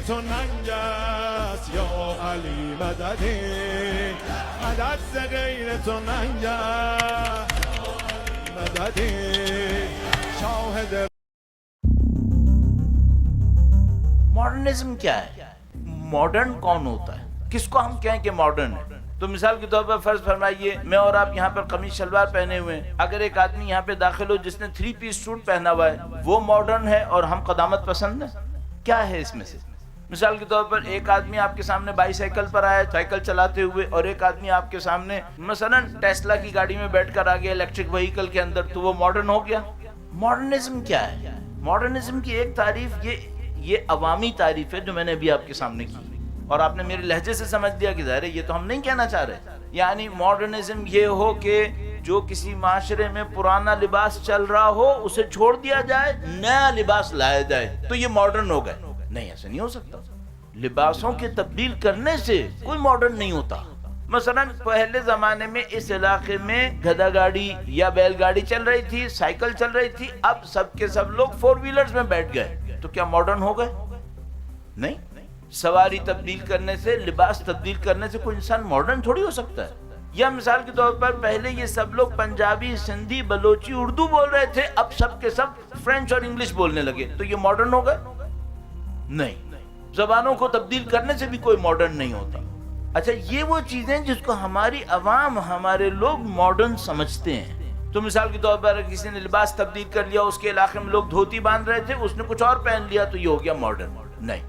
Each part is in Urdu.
تو ننجس یا علی مددی مدد ز غیر تو ننجس مددی شاہد. ماڈرنزم کیا ہے؟ ماڈرن کون ہوتا ہے؟ کس کو ہم کہیں کہ ماڈرن ہے؟ تو مثال کے طور پر فرض فرمائیے میں اور آپ یہاں پر قمیص شلوار پہنے ہوئے ہیں، اگر ایک آدمی یہاں پہ داخل ہو جس نے 3 پیس سوٹ پہنا ہوا ہے، وہ ماڈرن ہے اور ہم قدامت پسند ہیں؟ کیا ہے اس میں سے؟ مثال کے طور پر ایک آدمی آپ کے سامنے بائی سائیکل پر آیا سائیکل چلاتے ہوئے، اور ایک آدمی آپ کے سامنے مثلا ٹیسلا کی گاڑی میں بیٹھ کر آ گیا الیکٹرک وہیکل کے اندر، تو وہ ماڈرن ہو گیا؟ ماڈرنزم کیا ہے؟ ماڈرنزم کی ایک تعریف یہ عوامی تعریف ہے جو میں نے ابھی آپ کے سامنے کی، اور آپ نے میرے لہجے سے سمجھ لیا کہ ظاہر ہے یہ تو ہم نہیں کہنا چاہ رہے. یعنی ماڈرنزم یہ ہو کہ جو کسی معاشرے میں پرانا لباس چل رہا ہو اسے چھوڑ دیا جائے، نیا لباس لایا جائے، تو یہ ماڈرن ہو گئے. نہیں، ایسا نہیں ہو سکتا. لباسوں کے تبدیل کرنے سے کوئی ماڈرن نہیں ہوتا. مثلا پہلے زمانے میں اس علاقے میں گدھا گاڑی یا بیل گاڑی چل رہی تھی، سائیکل چل رہی تھی، اب سب کے سب لوگ 4 ویلرز میں بیٹھ گئے، تو کیا ماڈرن ہو گئے؟ نہیں. سواری تبدیل کرنے سے، لباس تبدیل کرنے سے کوئی انسان ماڈرن تھوڑی ہو سکتا ہے. یا مثال کے طور پر پہلے یہ سب لوگ پنجابی، سندھی، بلوچی، اردو بول رہے تھے، اب سب کے سب فرینچ اور انگلش بولنے لگے، تو یہ ماڈرن ہو گئے؟ نہیں. زبانوں کو تبدیل کرنے سے بھی کوئی ماڈرن نہیں ہوتا. اچھا، یہ وہ چیزیں جس کو ہماری عوام، ہمارے لوگ ماڈرن سمجھتے ہیں. تو مثال کے طور پر کسی نے لباس تبدیل کر لیا، اس کے علاقے میں لوگ دھوتی باندھ رہے تھے، اس نے کچھ اور پہن لیا، تو یہ ہو گیا ماڈرن. نہیں،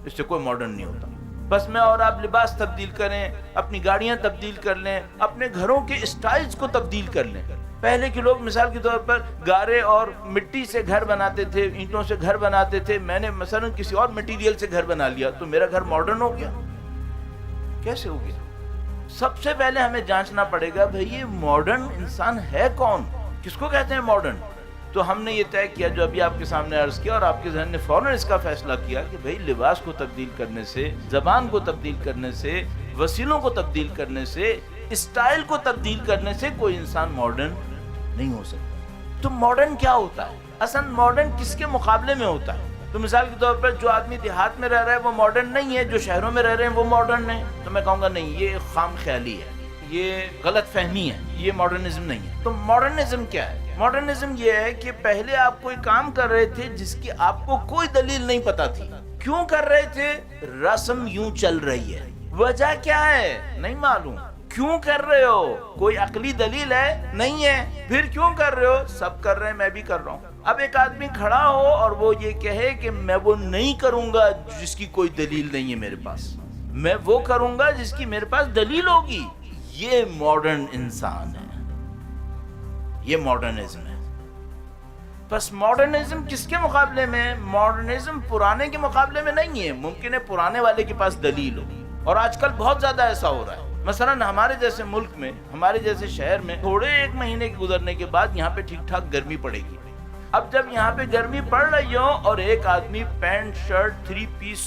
اس سے کوئی ماڈرن نہیں ہوتا. بس میں اور آپ لباس تبدیل کریں، اپنی گاڑیاں تبدیل کر لیں، اپنے گھروں کے اسٹائلز کو تبدیل کر لیں. پہلے کے لوگ مثال کے طور پر گارے اور مٹی سے گھر بناتے تھے، اینٹوں سے گھر بناتے تھے. میں نے مثلا کسی اور مٹیریل سے گھر بنا لیا، تو میرا گھر ماڈرن ہو گیا؟ کیسے ہو گیا؟ سب سے پہلے ہمیں جانچنا پڑے گا بھئی یہ ماڈرن انسان ہے کون؟ کس کو کہتے ہیں ماڈرن؟ تو ہم نے یہ طے کیا جو ابھی آپ کے سامنے عرض کیا، اور آپ کے ذہن نے فوراً اس کا فیصلہ کیا کہ بھئی لباس کو تبدیل کرنے سے، زبان کو تبدیل کرنے سے، وسیلوں کو تبدیل کرنے سے، اسٹائل کو تبدیل کرنے سے کوئی انسان ماڈرن نہیں ہو سکتا. تو ماڈرن کیا ہوتا ہے؟ اصل ماڈرن کس کے مقابلے میں ہوتا ہے؟ تو مثال کے طور پر جو آدمی دیہات میں رہ رہا ہے وہ ماڈرن نہیں ہے، جو شہروں میں رہ رہے ہیں وہ ماڈرن ہے. تو میں کہوں گا نہیں، یہ خام خیالی ہے، یہ غلط فہمی ہے، یہ ماڈرنزم نہیں ہے. تو ماڈرنزم کیا ہے؟ ماڈرنزم یہ ہے کہ پہلے آپ کوئی کام کر رہے تھے جس کی آپ کو کوئی دلیل نہیں پتا تھی. کیوں کر رہے تھے؟ رسم یوں چل رہی ہے. وجہ کیا ہے؟ نہیں معلوم. کیوں کر رہے ہو؟ کوئی عقلی دلیل ہے؟ نہیں ہے. پھر کیوں کر رہے ہو؟ سب کر رہے ہیں، میں بھی کر رہا ہوں. اب ایک آدمی کھڑا ہو اور وہ یہ کہے کہ میں وہ نہیں کروں گا جس کی کوئی دلیل نہیں ہے میرے پاس، میں وہ کروں گا جس کی میرے پاس دلیل ہوگی، یہ ماڈرن انسان ہے، یہ ماڈرنزم ہے. بس ماڈرنزم کس کے مقابلے میں؟ ماڈرنزم پرانے کے مقابلے میں نہیں ہے. ممکن ہے پرانے والے کے پاس دلیل ہو، اور آج کل بہت زیادہ ایسا ہو رہا ہے. مثلا ہمارے جیسے ملک میں، ہمارے جیسے شہر میں تھوڑے 1 مہینے کے گزرنے کے بعد یہاں پہ ٹھیک ٹھاک گرمی پڑے گی. اب جب یہاں پہ گرمی پڑ رہی ہو اور ایک آدمی پینٹ شرٹ 3 پیس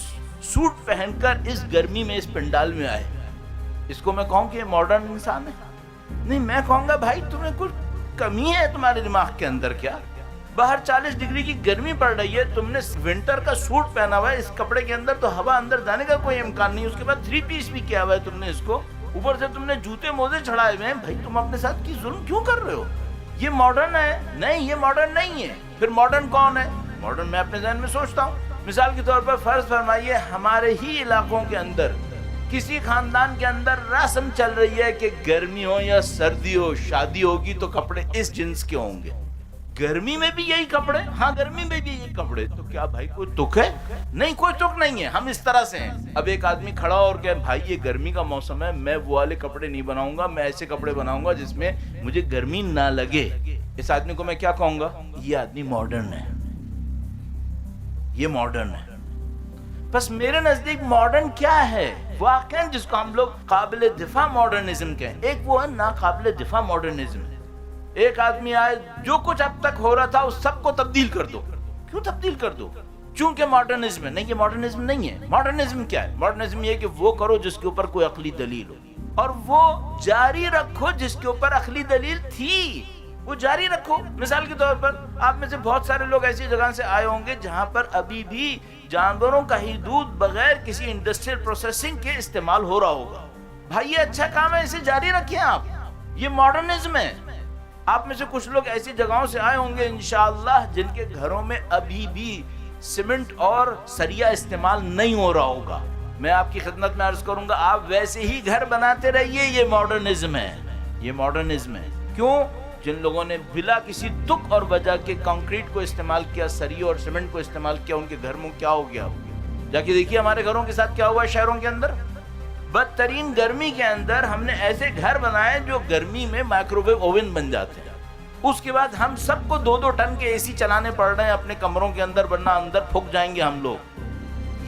سوٹ پہن کر اس گرمی میں اس پنڈال میں آئے، اس کو میں کہوں کہ ماڈرن انسان ہے؟ نہیں، میں کہوں گا بھائی تمہیں کچھ کمی ہے تمہارے دماغ کے اندر کیا؟ باہر 40 ڈگری کی گرمی پڑ رہی ہے، تم نے ونٹر کا سوٹ پہنا ہوا ہے، اس کپڑے کے اندر تو ہوا اندر جانے کا کوئی امکان نہیں. اس کے بعد 3 پیس بھی کیا ہوا ہے تم نے اس کو، اوپر سے تم نے جوتے موزے چڑھائے ہوئے ہیں. بھائی تم اپنے ساتھ کی ظلم کیوں کر رہے ہو؟ یہ ماڈرن ہے؟ نہیں، یہ ماڈرن نہیں ہے. پھر ماڈرن کون ہے؟ ماڈرن میں اپنے ذہن میں سوچتا ہوں. مثال کے طور پر فرض فرمائیے ہمارے ہی علاقوں کے اندر کسی خاندان کے اندر رسم چل رہی ہے کہ گرمی ہو یا سردی ہو، شادی ہوگی تو کپڑے اس جنس کے ہوں گے. گرمی میں بھی یہی کپڑے؟ ہاں، گرمی میں بھی یہی کپڑے. تو کیا بھائی کوئی تک ہے؟ نہیں، کوئی تک نہیں ہے. ہم اس طرح سے ہیں. اب ایک آدمی کھڑا اور کہ بھائی یہ گرمی کا موسم ہے، میں وہ والے کپڑے نہیں بناؤں گا، میں ایسے کپڑے بناؤں گا جس میں مجھے گرمی نہ لگے. اس آدمی کو میں کیا کہوں گا؟ یہ آدمی ماڈرن ہے، یہ ماڈرن ہے. بس میرے نزدیک ماڈرن کیا ہے واقعا جس کو ہم لوگ قابل دفاع ماڈرنزم کہیں؟ ایک وہ ہے ناقابل دفاع ماڈرنزم. ایک آدمی آئے، جو کچھ اب تک ہو رہا تھا اس سب کو تبدیل کر دو. کیوں تبدیل کر دو؟ چونکہ ماڈرنزم ہے. نہیں، یہ ماڈرنزم نہیں ہے. ماڈرنزم کیا ہے؟ ماڈرنزم یہ کہ وہ کرو جس کے اوپر کوئی عقلی دلیل ہو، اور وہ جاری رکھو جس کے اوپر عقلی دلیل تھی، وہ جاری رکھو. مثال کے طور پر آپ میں سے بہت سارے لوگ ایسی جگہ سے آئے ہوں گے جہاں پر ابھی بھی جانوروں کا ہی دودھ بغیر کسی انڈسٹریل پروسیسنگ کے استعمال ہو رہا ہوگا. بھائی یہ اچھا کام ہے, اسے جاری رکھیں آپ. یہ ماڈرنزم ہے. آپ میں سے کچھ لوگ ایسی جگہوں سے آئے ہوں گے انشاءاللہ جن کے گھروں میں ابھی بھی سیمنٹ اور سریا استعمال نہیں ہو رہا ہوگا. میں آپ کی خدمت میں عرض کروں گا آپ ویسے ہی گھر بناتے رہیے. یہ ماڈرنزم ہے, یہ ماڈرنزم ہے. کیوں؟ جن لوگوں نے بلا کسی تک اور وجہ کے کنکریٹ کو استعمال کیا, سریا اور سیمنٹ کو استعمال کیا, ان کے گھر میں کیا ہو گیا. جا کے دیکھیے ہمارے گھروں کے ساتھ کیا ہوا ہے شہروں کے اندر. بدترین گرمی کے اندر ہم نے ایسے گھر بنائے جو گرمی میں مائکرو ویو اوون بن جاتے ہیں. اس کے بعد ہم سب کو 2-2 ٹن کے اے سی چلانے پڑ رہے ہیں اپنے کمروں کے اندر, ورنہ اندر پھک جائیں گے ہم لوگ.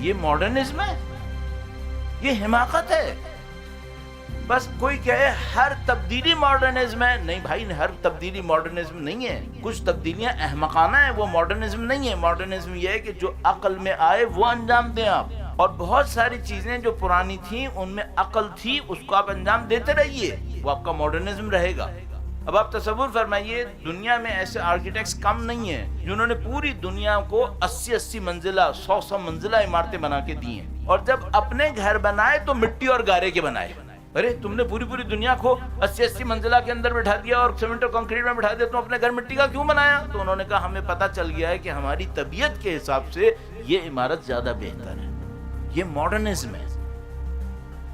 یہ ماڈرنزم ہے, یہ حماقت ہے. بس کوئی کہے ہر تبدیلی ماڈرنزم ہے. نہیں بھائی, ہر تبدیلی ماڈرنزم نہیں ہے. کچھ تبدیلیاں احمقانہ ہیں, وہ ماڈرنزم نہیں ہے. ماڈرنزم یہ ہے کہ جو عقل میں آئے وہ انجام دیں آپ. اور بہت ساری چیزیں جو پرانی تھیں ان میں عقل تھی, اس کو آپ انجام دیتے رہیے, وہ آپ کا ماڈرنزم رہے گا. اب آپ تصور فرمائیے دنیا میں ایسے آرکیٹیکٹس کم نہیں ہیں جنہوں نے پوری دنیا کو 80-80 منزلہ 100-100 منزلہ عمارتیں بنا کے دی ہیں, اور جب اپنے گھر بنائے تو مٹی اور گارے کے بنائے. ارے تم نے پوری دنیا کو 80-80 منزلہ کے اندر بٹھا دیا اور سیمنٹ اور کنکریٹ میں بٹھا دیا, تم اپنے گھر مٹی کا کیوں بنایا؟ تو انہوں نے کہا ہمیں پتہ چل گیا ہے کہ ہماری طبیعت کے حساب سے یہ عمارت زیادہ بہتر ہے. یہ ماڈرنزم ہے,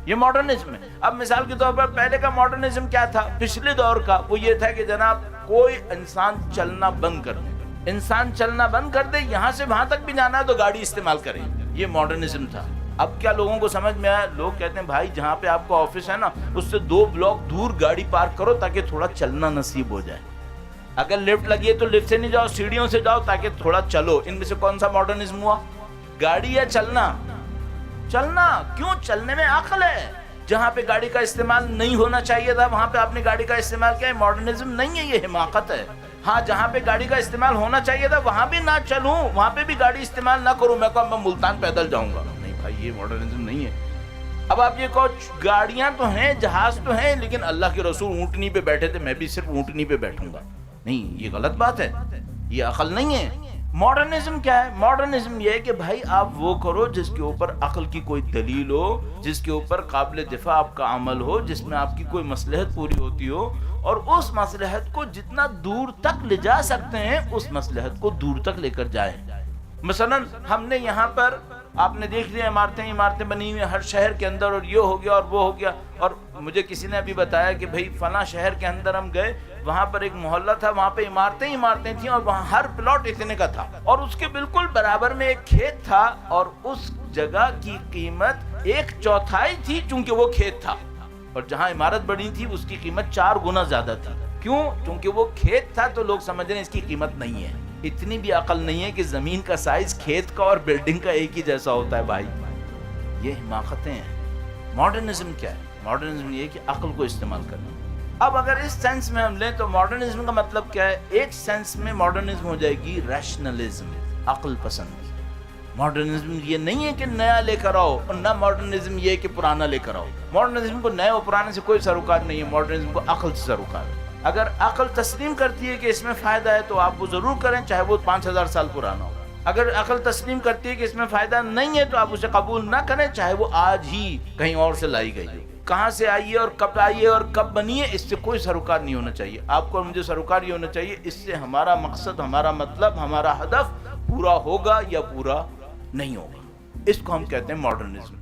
یہ ماڈرنزم ہے. اب مثال کے طور پر پہلے کا ماڈرنزم کیا تھا پچھلے دور کا؟ وہ یہ تھا کہ جناب کوئی انسان چلنا بند کر دے, انسان چلنا بند کر دے, یہاں سے وہاں تک بھی جانا ہے تو گاڑی استعمال کریں. یہ ماڈرنزم تھا. اب کیا لوگوں کو سمجھ میں آیا؟ لوگ کہتے ہیں بھائی جہاں پہ آپ کا آفس ہے نا اس سے 2 بلاک دور گاڑی پارک کرو تاکہ تھوڑا چلنا نصیب ہو جائے. اگر لفٹ لگی ہے تو لفٹ سے نہیں جاؤ, سیڑھیوں سے جاؤ تاکہ تھوڑا چلو. ان میں سے کون سا ماڈرنزم ہوا؟ گاڑی یا چلنا؟ چلنا. کیوں؟ چلنے میں عقل ہے. جہاں پہ گاڑی کا استعمال نہیں ہونا چاہیے تھا وہاں پہ آپ نے گاڑی کا استعمال کیا. ماڈرنزم نہیں ہے, یہ حماقت ہے. ہاں جہاں پہ گاڑی کا استعمال ہونا چاہیے تھا وہاں بھی نہ چلوں, وہاں پہ بھی گاڑی استعمال نہ کروں. میں کہوں میں ملتان پیدل جاؤں گا, نہیں بھائی یہ ماڈرنزم نہیں ہے. اب آپ یہ کہو گاڑیاں تو ہیں, جہاز تو ہیں, لیکن اللہ کے رسول اونٹنی پہ بیٹھے تھے, میں بھی صرف اونٹنی پہ بیٹھوں گا. نہیں, یہ غلط بات ہے, یہ عقل نہیں ہے. ماڈرنزم کیا ہے؟ ماڈرنزم یہ ہے کہ بھائی آپ وہ کرو جس کے اوپر عقل کی کوئی دلیل ہو, جس کے اوپر قابل دفاع آپ کا عمل ہو, جس میں آپ کی کوئی مصلحت پوری ہوتی ہو, اور اس مصلحت کو جتنا دور تک لے جا سکتے ہیں اس مصلحت کو دور تک لے کر جائیں. مثلا ہم نے یہاں پر آپ نے دیکھ لیا عمارتیں بنی ہوئی ہر شہر کے اندر, اور یہ ہو گیا اور وہ ہو گیا. اور مجھے کسی نے ابھی بتایا کہ بھئی فلاں شہر کے اندر ہم گئے, وہاں پر ایک محلہ تھا, وہاں پہ عمارتیں تھیں, اور وہاں ہر پلاٹ اتنے کا تھا, اور اس کے بالکل برابر میں ایک کھیت تھا, اور اس جگہ کی قیمت 1/4 تھی چونکہ وہ کھیت تھا, اور جہاں عمارت بنی تھی اس کی قیمت 4 گنا زیادہ تھی. کیوں؟ چونکہ وہ کھیت تھا تو لوگ سمجھ رہے ہیں اس کی قیمت نہیں ہے. اتنی بھی عقل نہیں ہے کہ زمین کا سائز کھیت کا اور بلڈنگ کا ایک ہی جیسا ہوتا ہے. بھائی یہ حماقتیں ہیں. ماڈرنزم کیا ہے؟ ماڈرنزم یہ ہے کہ عقل کو استعمال کرنا. اب اگر اس سینس میں ہم لیں تو ماڈرنزم کا مطلب کیا ہے؟ ایک سینس میں ماڈرنزم ہو جائے گی ریشنلزم, عقل پسند. ماڈرنزم یہ نہیں ہے کہ نیا لے کر آؤ, اور نہ ماڈرنزم یہ ہے کہ پرانا لے کر آؤ. ماڈرنزم کو نئے اور پرانے سے کوئی سروکار نہیں ہے, ماڈرنزم کو عقل سے سروکار ہے. اگر عقل تسلیم کرتی ہے کہ اس میں فائدہ ہے تو آپ وہ ضرور کریں, چاہے وہ 5000 سال پرانا ہو. اگر عقل تسلیم کرتی ہے کہ اس میں فائدہ نہیں ہے تو آپ اسے قبول نہ کریں, چاہے وہ آج ہی کہیں اور سے لائی گئی ہو. کہاں سے آئی ہے اور کب آئی ہے اور کب بنی ہے, اس سے کوئی سروکار نہیں ہونا چاہیے. آپ کو اور مجھے سروکار یہ ہونا چاہیے اس سے ہمارا مقصد, ہمارا مطلب, ہمارا ہدف پورا ہوگا یا پورا نہیں ہوگا. اس کو ہم کہتے ہیں ماڈرنزم.